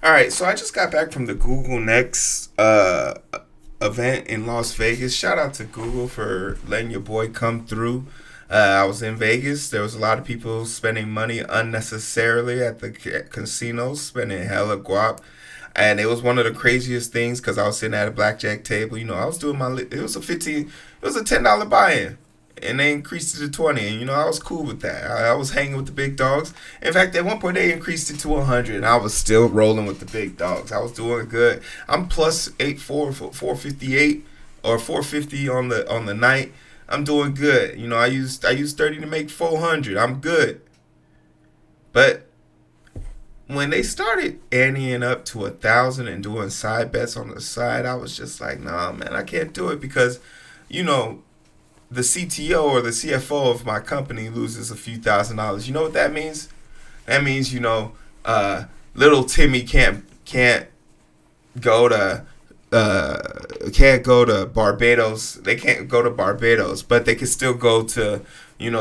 All right, so I just got back from the Google Next event in Las Vegas. Shout out to Google for letting your boy come through. I was in Vegas. There was a lot of people spending money unnecessarily at the casinos, spending hella guap. And it was one of the craziest things because I was sitting at a blackjack table. I was doing it was it was a $10 buy-in, and they increased it to 20. And I was cool with that. I was hanging with the big dogs. In fact, at one point they increased it to 100, and I was still rolling with the big dogs. I was doing good. I'm plus 8-4 for 458 or 450 on the night. I'm doing good. I used 30 to make 400. I'm good. But when they started anteing up to 1,000 and doing side bets on the side, I was just like, nah, man, I can't do it because, you know, the CTO or the CFO of my company loses a few $1,000s. You know what that means? That means, little Timmy can't go to Barbados. They can't go to Barbados, but they can still go to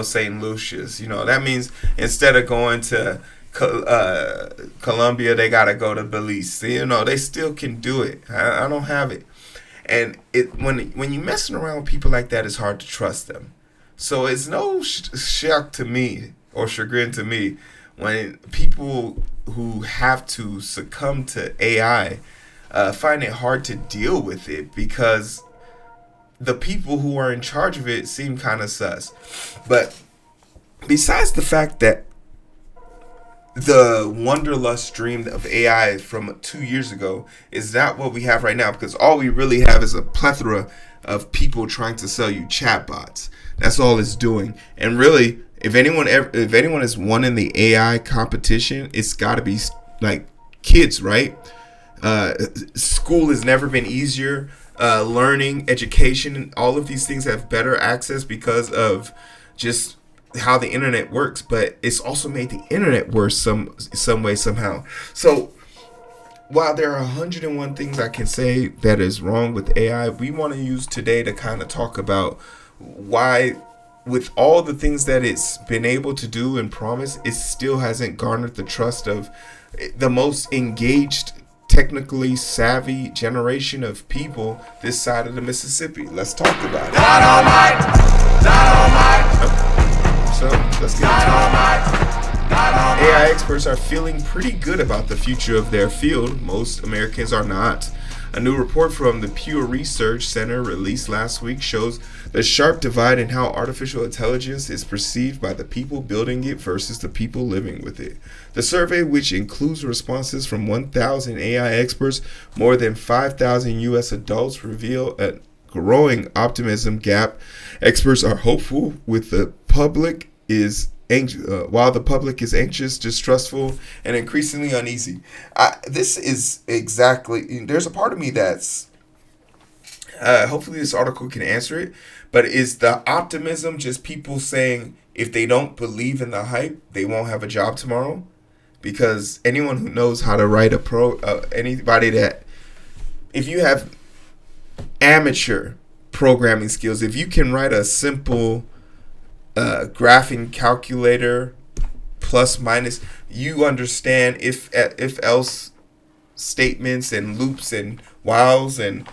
St. Lucia's. That means instead of going to Colombia, they gotta go to Belize. They still can do it. I don't have it, and when you messing around with people like that, it's hard to trust them. So it's no shock to me or chagrin to me when people who have to succumb to AI find it hard to deal with it because the people who are in charge of it seem kind of sus. But besides the fact that the wanderlust dream of AI from 2 years ago is not what we have right now, because all we really have is a plethora of people trying to sell you chatbots. That's all it's doing. And really, if anyone has won in the AI competition, it's got to be like kids, right? School has never been easier. Learning, education, all of these things have better access because of just how the internet works. But it's also made the internet worse some way, somehow. So while there are 101 things I can say that is wrong with AI, we want to use today to kind of talk about why, with all the things that it's been able to do and promise, it still hasn't garnered the trust of the most engaged, technically savvy generation of people this side of the Mississippi. Let's talk about it. So let's get into it. AI experts are feeling pretty good about the future of their field. Most Americans are not. A new report from the Pew Research Center released last week shows the sharp divide in how artificial intelligence is perceived by the people building it versus the people living with it. The survey, which includes responses from 1,000 AI experts, more than 5,000 U.S. adults, reveal a growing optimism gap. Experts are hopeful with the public is while the public is anxious, distrustful, and increasingly uneasy. This is exactly. There's a part of me that's. Hopefully, this article can answer it. But is the optimism just people saying if they don't believe in the hype, they won't have a job tomorrow? Because anyone who knows how to write anybody that, if you have amateur programming skills, if you can write a simple graphing calculator plus minus, you understand if else statements and loops and whiles, and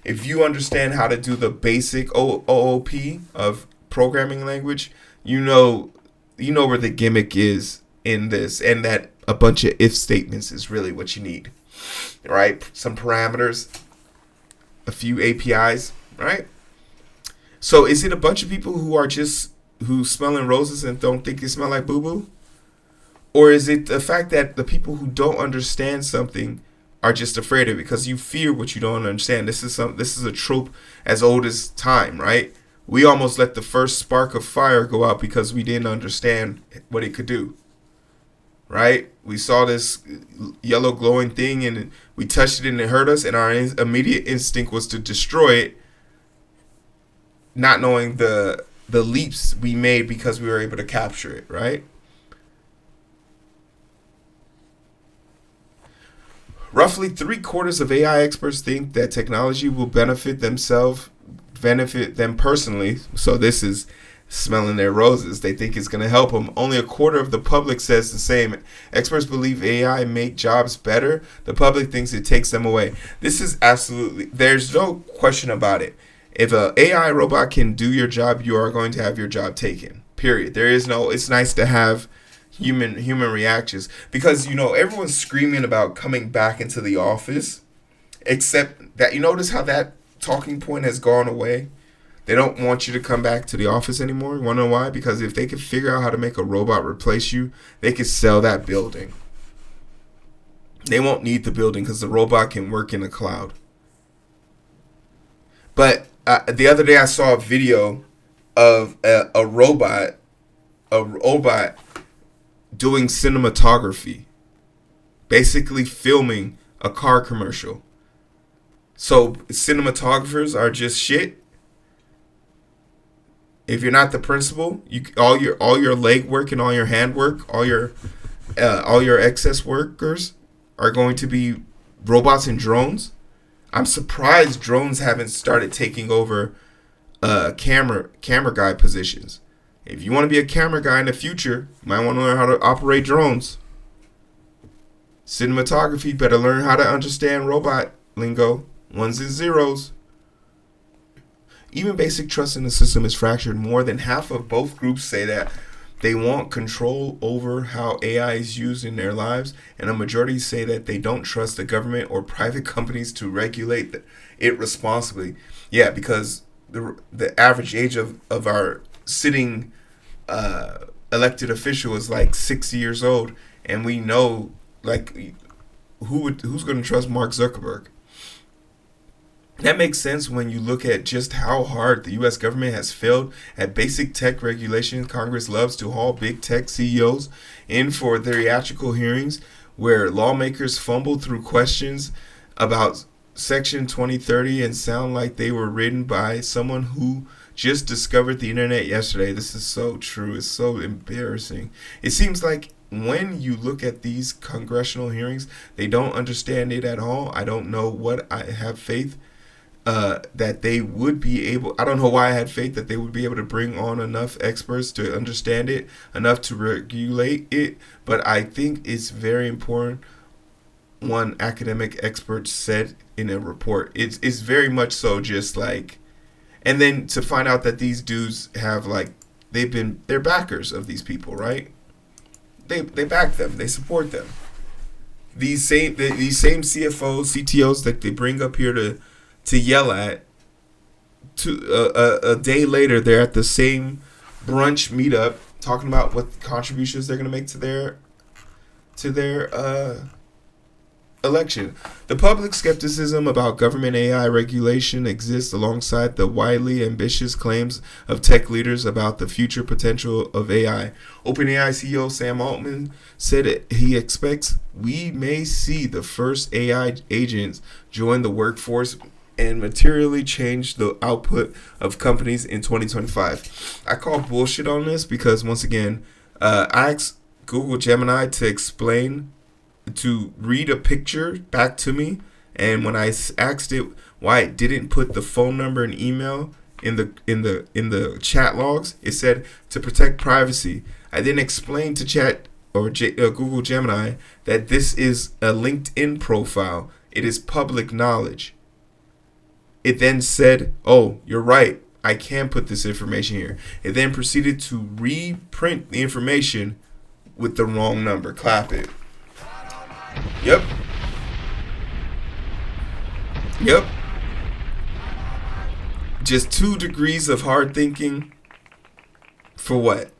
if you understand how to do the basic OOP of programming language, you know where the gimmick is in this, and that a bunch of if statements is really what you need, right? Some parameters, a few APIs, right? So is it a bunch of people who smelling roses and don't think they smell like boo-boo? Or is it the fact that the people who don't understand something are just afraid of it because you fear what you don't understand? This is a trope as old as time, right? We almost let the first spark of fire go out because we didn't understand what it could do, right? We saw this yellow glowing thing and we touched it and it hurt us, and our immediate instinct was to destroy it, not knowing the leaps we made because we were able to capture it, right? Roughly 3/4 of AI experts think that technology will benefit them personally. So this is smelling their roses. They think it's going to help them. Only a quarter of the public says the same. Experts believe AI make jobs better. The public thinks it takes them away. This is absolutely, there's no question about it. If an AI robot can do your job, you are going to have your job taken. Period. There is no, it's nice to have human reactions, because everyone's screaming about coming back into the office, except that you notice how that talking point has gone away. They don't want you to come back to the office anymore. You want to know why? Because if they could figure out how to make a robot replace you, they could sell that building. They won't need the building because the robot can work in the cloud. But the other day I saw a video of a robot doing cinematography, basically filming a car commercial. So cinematographers are just shit. If you're not the principal, all your leg work and all your hand work, all your excess workers are going to be robots and drones. I'm surprised drones haven't started taking over camera guy positions. If you want to be a camera guy in the future, you might want to learn how to operate drones. Cinematography, better learn how to understand robot lingo, ones and zeros. Even basic trust in the system is fractured. More than half of both groups say that they want control over how AI is used in their lives, and a majority say that they don't trust the government or private companies to regulate it responsibly. Yeah, because the average age of our sitting elected official is like 60 years old, and we know, like, who's going to trust Mark Zuckerberg? That makes sense when you look at just how hard the U.S. government has failed at basic tech regulation. Congress loves to haul big tech CEOs in for theatrical hearings where lawmakers fumble through questions about Section 2030 and sound like they were written by someone who just discovered the internet yesterday. This is so true. It's so embarrassing. It seems like when you look at these congressional hearings, they don't understand it at all. I don't know what I have faith that they would be able. I don't know why I had faith that they would be able to bring on enough experts to understand it, enough to regulate it. But I think it's very important. One academic expert said in a report, it's very much so just like, and then to find out that these dudes have like, they're backers of these people, right? They back them, they support them. These same CFOs, CTOs that they bring up here to yell at, a day later they're at the same brunch meetup talking about what contributions they're going to make to their election. The public skepticism about government AI regulation exists alongside the widely ambitious claims of tech leaders about the future potential of AI. OpenAI CEO Sam Altman said he expects we may see the first AI agents join the workforce and materially change the output of companies in 2025. I call bullshit on this because, once again, I asked Google Gemini to read a picture back to me, and when I asked it why it didn't put the phone number and email in the chat logs, it said to protect privacy. I then explained to Google Gemini that this is a LinkedIn profile. It is public knowledge. It then said, "Oh, you're right. I can put this information here." It then proceeded to reprint the information with the wrong number. Clap it. Yep. Just 2 degrees of hard thinking. For what?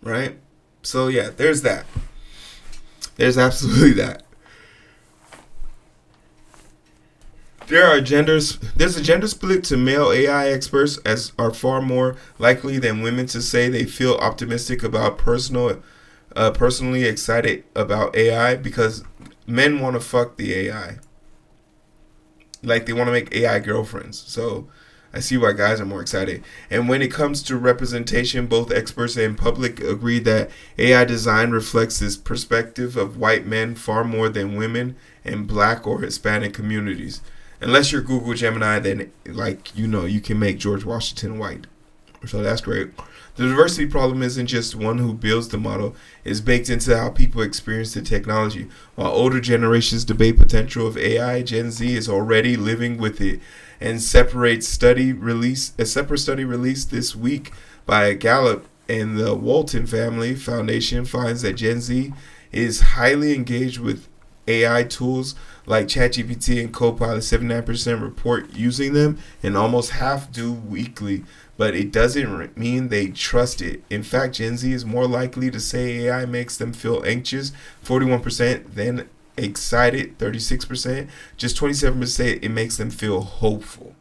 Right? So yeah, there's that. There's absolutely that. There's a gender split to male AI experts as are far more likely than women to say they feel optimistic about personally excited about AI, because men want to fuck the AI. Like, they want to make AI girlfriends. So I see why guys are more excited. And when it comes to representation, both experts and public agree that AI design reflects this perspective of white men far more than women and black or Hispanic communities. Unless you're Google Gemini, then you can make George Washington white. So that's great. The diversity problem isn't just one who builds the model, it's baked into how people experience the technology. While older generations debate potential of AI, Gen Z is already living with it. And a separate study released this week by Gallup and the Walton Family Foundation finds that Gen Z is highly engaged with AI tools like ChatGPT and Copilot. 79% report using them, and almost half do weekly. But it doesn't mean they trust it. In fact, Gen Z is more likely to say AI makes them feel anxious, 41%, than excited, 36%. Just 27% it makes them feel hopeful.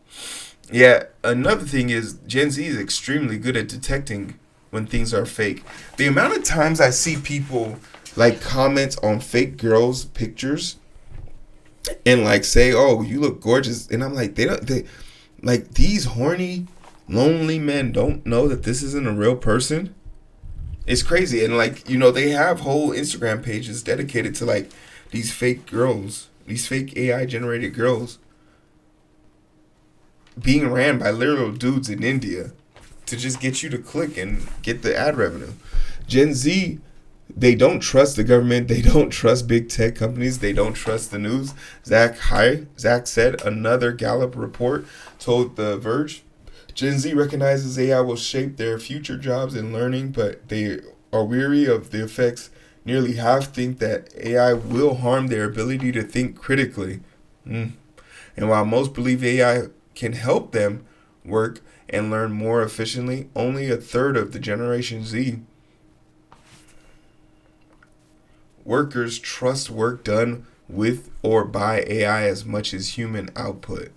Yeah, another thing is Gen Z is extremely good at detecting when things are fake. The amount of times I see people comment on fake girls' pictures and say, "Oh, you look gorgeous," and I'm like, these horny, lonely men don't know that this isn't a real person. It's crazy. And they have whole Instagram pages dedicated to these fake girls, these fake AI generated girls being ran by literal dudes in India to just get you to click and get the ad revenue. Gen Z, they don't trust the government. They don't trust big tech companies. They don't trust the news. Zach said, another Gallup report told The Verge, Gen Z recognizes AI will shape their future jobs and learning, but they are weary of the effects. Nearly half think that AI will harm their ability to think critically. And while most believe AI can help them work and learn more efficiently, only a third of the Generation Z workers trust work done with or by AI as much as human output.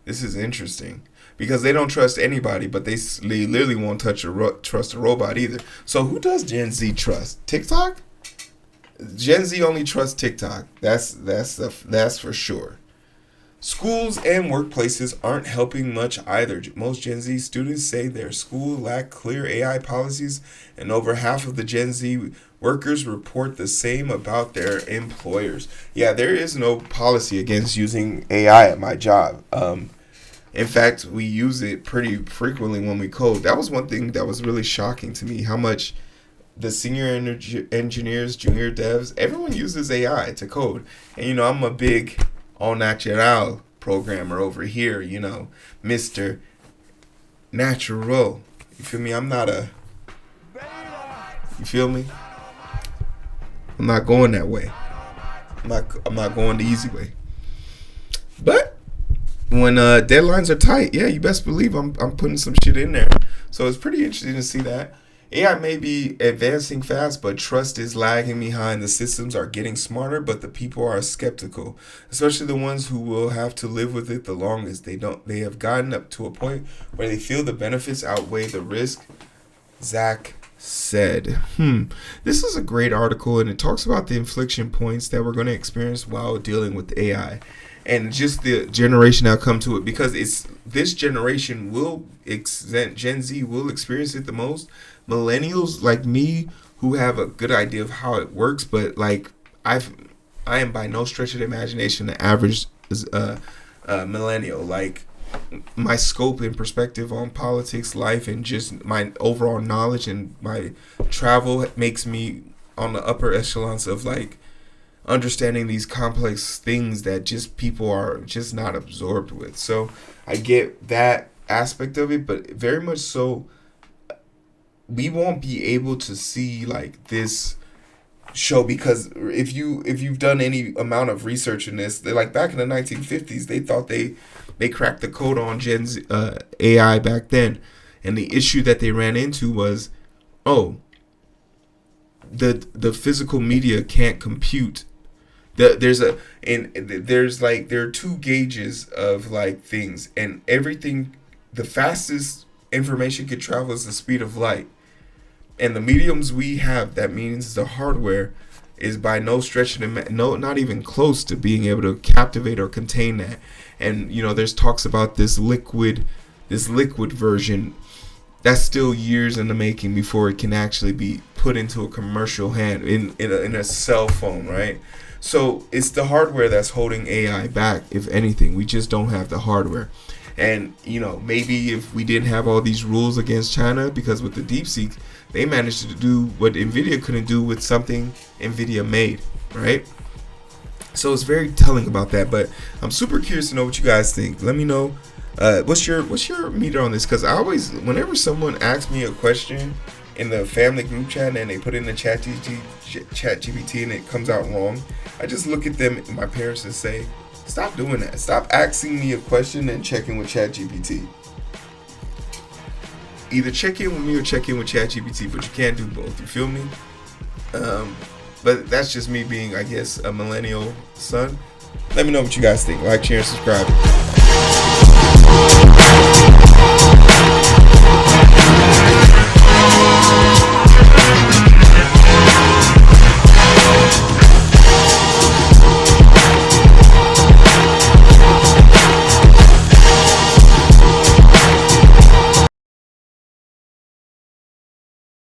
This is interesting because they don't trust anybody, but they literally won't trust a robot either. So who does Gen Z trust? TikTok? Gen Z only trusts TikTok. That's for sure. Schools and workplaces aren't helping much either. Most Gen Z students say their school lack clear AI policies, and over half of the Gen Z workers report the same about their employers. Yeah, there is no policy against using AI at my job. In fact, we use it pretty frequently when we code. That was one thing that was really shocking to me, how much the senior engineers, junior devs, everyone uses AI to code. And, I'm a big au natural programmer over here, Mr. Natural. You feel me? I'm not you feel me? I'm not going that way. I'm not going the easy way. But when deadlines are tight, yeah, you best believe I'm putting some shit in there. So it's pretty interesting to see that. AI may be advancing fast, but trust is lagging behind. The systems are getting smarter, but the people are skeptical, especially the ones who will have to live with it the longest. They have gotten up to a point where they feel the benefits outweigh the risk, Zach said. This is a great article, and it talks about the inflection points that we're going to experience while dealing with AI. And just the generation that'll come to it, because this generation Gen Z will experience it the most. Millennials like me, who have a good idea of how it works, but I am by no stretch of the imagination the average millennial. My scope and perspective on politics, life, and just my overall knowledge and my travel makes me on the upper echelons of understanding these complex things that just people are just not absorbed with. So I get that aspect of it, but very much so we won't be able to see this show, because if you've done any amount of research in this, back in the 1950s, they thought they cracked the code on Gen Z, AI back then, and the issue that they ran into was, the physical media can't compute. There are two gauges of things, and everything, the fastest information could travel is the speed of light. And the mediums we have, that means the hardware, is by no stretch not even close to being able to captivate or contain that. And there's talks about this liquid version that's still years in the making before it can actually be put into a commercial hand in a cell phone, right? So it's the hardware that's holding AI back. If anything, we just don't have the hardware. And maybe if we didn't have all these rules against China, because with the DeepSeek, they managed to do what Nvidia couldn't do with something Nvidia made, right? So it's very telling about that. But I'm super curious to know what you guys think. Let me know. What's your meter on this? Because I always, whenever someone asks me a question in the family group chat and they put in the chat GPT and it comes out wrong, I just look at them and my parents and say, stop doing that. Stop asking me a question and checking with chat GPT. Either check in with me or check in with chat GPT, but you can't do both. You feel me? But that's just me being, I guess, a millennial son. Let me know what you guys think. Like, share, and subscribe.